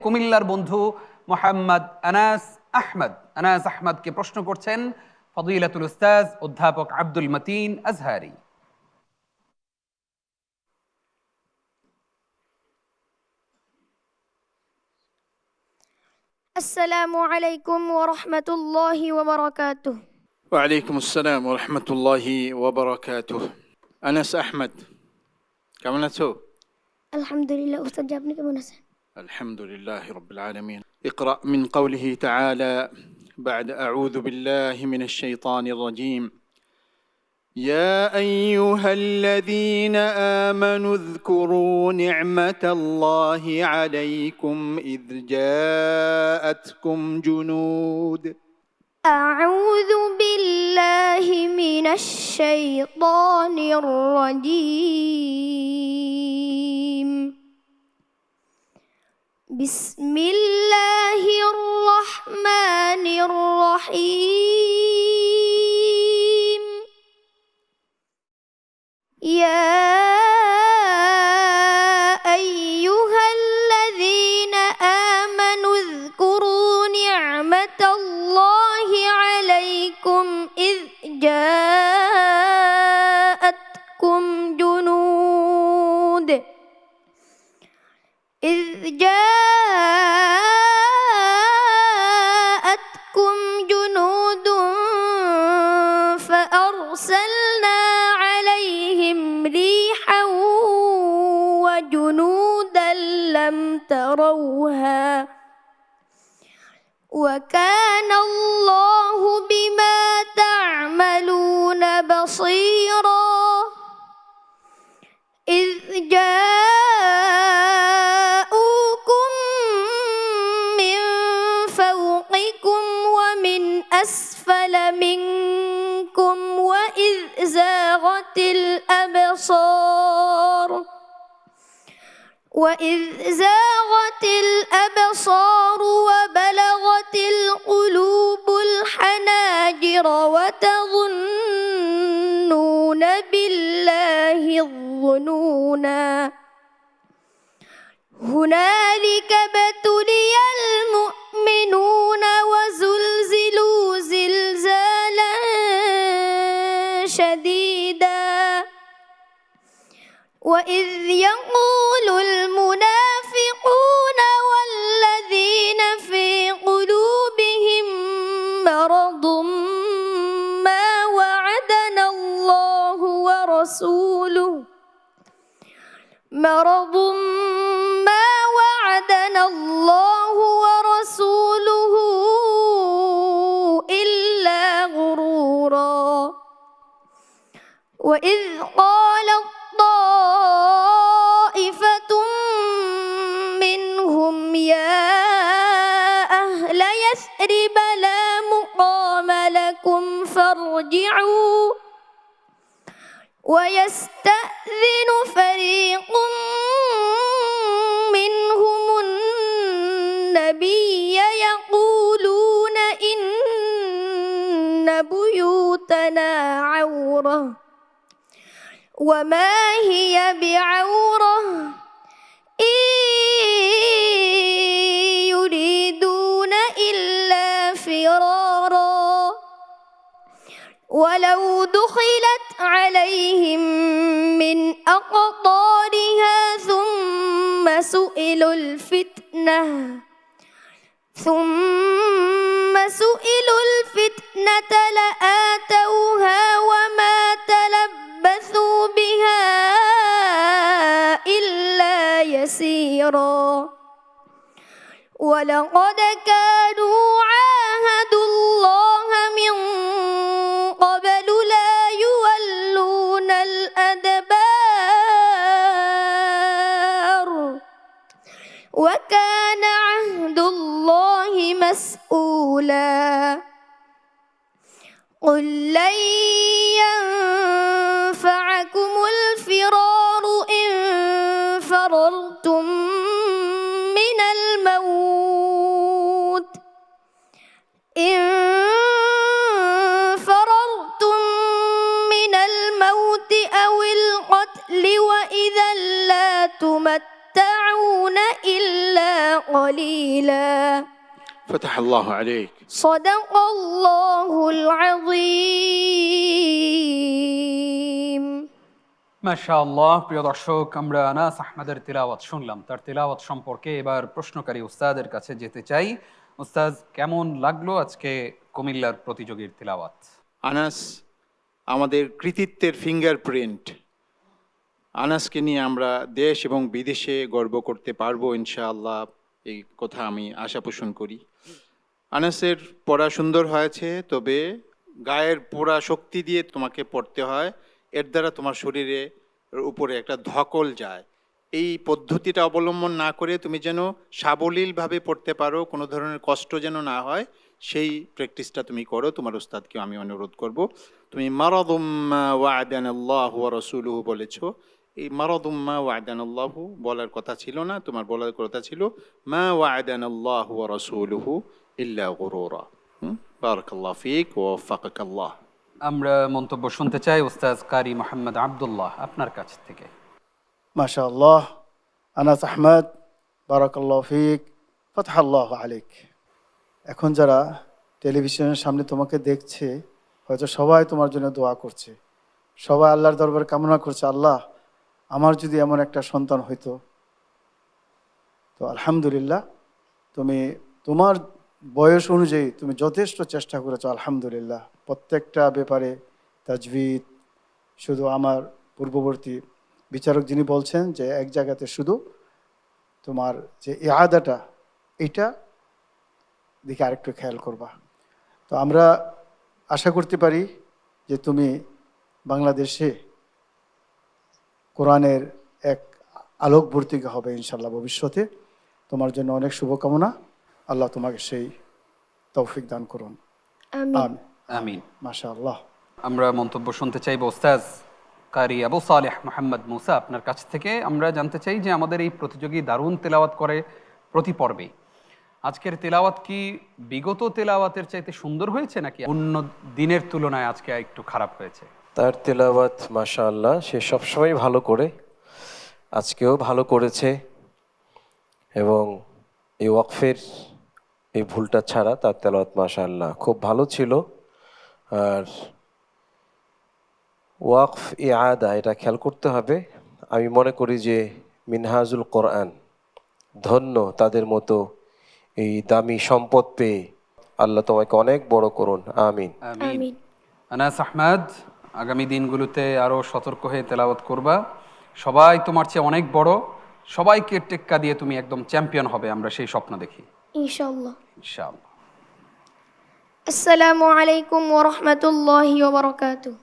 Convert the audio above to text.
কুমিল্লার বন্ধু মোহাম্মদ আনাস আহমদকে প্রশ্ন করছেন ফদিলাতুল উস্তাজ অধ্যাপক আব্দুল মতিন আজহারি। আসসালামু আলাইকুম ওয়া রাহমাতুল্লাহি ওয়া বারাকাতুহু। ওয়া আলাইকুম আসসালাম ওয়া রাহমাতুল্লাহি ওয়া বারাকাতুহু। আনাস আহমদ, কেমন আছো? আলহামদুলিল্লাহ। উস্তাদ, আপনি কেমন আছেন? আলহামদুলিল্লাহি রাব্বিল আলামিন। اقرأ من قوله تعالى بعد أعوذ بالله من الشيطان الرجيم يا أيها الذين آمنوا اذكروا نعمة الله عليكم إذ جاءتكم جنود أعوذ بالله من الشيطان الرجيم. بسم الله الرحمن الرحيم. يا أيها الذين آمنوا اذكروا نعمة الله عليكم إذ جاءتكم جنود فأرسلنا عليهم ريحا وجنودا لم تروها وكان الله بما تعملون بصيرا. إذ جاءوكم من فوقكم ومن أسفل منكم وإذ زاغت الأبصار وبلغت القلوب الحناجر وتظنون بالله الظنونا. هنالك ابتلي المؤمنون وزلزلوا زلزالا شديدا. وإذ يقول المنافقون والذين في قلوبهم مرض ما وعدنا الله ورسوله إلا غرورا. وإذ قالت طائفة منهم يا أهل يثرب لا مقام لكم فارجعوا. ويستأذن فريق منهم النبي يقولون إن بيوتنا عورة وما هي بعورة إن يريدون إلا فرارا. ولو دخلت عليهم من أقطارها ثم سئلوا الفتنة لآتوها وما تلبثوا بها إلا يسيرا. ولقد كانوا عاهدوا الله من قبل لا يولون الأدبار وكان عهد الله مسؤولا. قل لن ينفعكم الفرار إن فررتم من الموت أو القتل وإذا لا تمتعون إلا قليلا فتح الله عليك. صدق الله العظيم. মাশাআল্লাহ। প্রিয় দর্শক, আমরা আনাস আহমেদের তিলাওয়াত শুনলাম। তার তিলাওয়াত সম্পর্কে এবার প্রশ্নকারী উস্তাদের কাছে যেতে চাই। উস্তাদ, কেমন লাগলো আজকে কুমিল্লার প্রতিযোগীর তিলাওয়াত? আনাস আমাদের কৃতিত্বের ফিঙ্গারপ্রিন্ট। আনাসকে নিয়ে আমরা দেশ এবং বিদেশে গর্ব করতে পারবো ইনশাআল্লাহ, এই কথা আমি আশা পোষণ করি। আনাসের পড়া সুন্দর হয়েছে, তবে গায়ের পুরা শক্তি দিয়ে তোমাকে পড়তে হয়, এর দ্বারা তোমার শরীরে উপরে একটা ধকল যায়। এই পদ্ধতিটা অবলম্বন না করে তুমি যেন সাবলীলভাবে পড়তে পারো, কোনো ধরনের কষ্ট যেন না হয়, সেই প্র্যাকটিসটা তুমি করো। তোমার উস্তাদকে আমি অনুরোধ করব। তুমি মারাদুম্মা ওয়া'দানাল্লাহু ওয়া রাসূলুহু বলেছো, এই মারাদুম্মা ওয়া'দানাল্লাহু বলার কথা ছিল না, তোমার বলার কথা ছিল মা ওয়া'দানাল্লাহু ওয়া রাসূলুহু ইল্লা গুরুরা। বারাকাল্লাহু ফিক ওয়া ওয়াফাকাকাল্লাহ। আমরা মন্তব্য শুনতে চাই উস্তাদ কারি মোহাম্মদ আব্দুল্লাহ আপনার কাছ থেকে। মাশাআল্লাহ, আনাস আহমদ, বারাকাল্লাহু ফিক, ফাতহাল্লাহু আলাইক। এখন যারা টেলিভিশনের সামনে তোমাকে দেখছে, হয়তো সবাই তোমার জন্য দোয়া করছে, সবাই আল্লাহর দরবারে কামনা করছে, আল্লাহ আমার যদি এমন একটা সন্তান হইতো। তো আলহামদুলিল্লাহ, তুমি তোমার বয়স অনুযায়ী তুমি যথেষ্ট চেষ্টা করেছো, আলহামদুলিল্লাহ। প্রত্যেকটা ব্যাপারে তাজবিদ, শুধু আমার পূর্ববর্তী বিচারক যিনি বলছেন যে এক জায়গাতে শুধু তোমার যে ইআদাটা, এটা দিকে আরেকটু খেয়াল করবা। তো আমরা আশা করতে পারি যে তুমি বাংলাদেশে কোরআনের এক আলোকবর্তিকা হবে ইনশাল্লাহ ভবিষ্যতে। তোমার জন্য অনেক শুভকামনা। আল্লাহ তোমাকে সেই তৌফিক দান করুন। আমিন। আমিন। মাশাআল্লাহ। আমরা মন্তব্য শুনতে চাইব উস্তাদ কারি আবু সালেহ মোহাম্মদ মুসা আপনার কাছ থেকে। আমরা জানতে চাই যে আমাদের এই প্রতিযোগী দারুণ তেলাওয়াত করে প্রতি পর্বে, আজকের তেলাওয়াত কি বিগত তেলাওয়াতের চাইতে সুন্দর হয়েছে নাকি অন্য দিনের তুলনায় আজকে একটু খারাপ হয়েছে? তার তেলাওয়াত মাশাআল্লাহ, সে সবসময় ভালো করে, আজকেও ভালো করেছে, এবং এই ওয়াকফের এই ভুলটা ছাড়া তার তেলাওয়াত মাশাআল্লাহ খুব ভালো ছিল। আর ওয়াকফ ইআদা এটা খেয়াল করতে হবে। আমি মনে করি যে মিনহাজুল কোরআন ধন্য তাদের মতো এই দামি সম্পদ পেয়ে। আল্লাহ তোমাকে অনেক বড় করুন। আমিন। আমিন। আনাস আহমেদ, আগামী দিনগুলোতে আরও সতর্ক হয়ে তেলাওয়াত করবা। সবাই তোমার চেয়ে অনেক বড়, সবাইকে টেক্কা দিয়ে তুমি একদম চ্যাম্পিয়ন হবে, আমরা সেই স্বপ্ন দেখি ইনশাআল্লাহ। ইনশাআল্লাহ। আসসালামু আলাইকুম ওয়া রাহমাতুল্লাহি ওয়া বারাকাতুহু।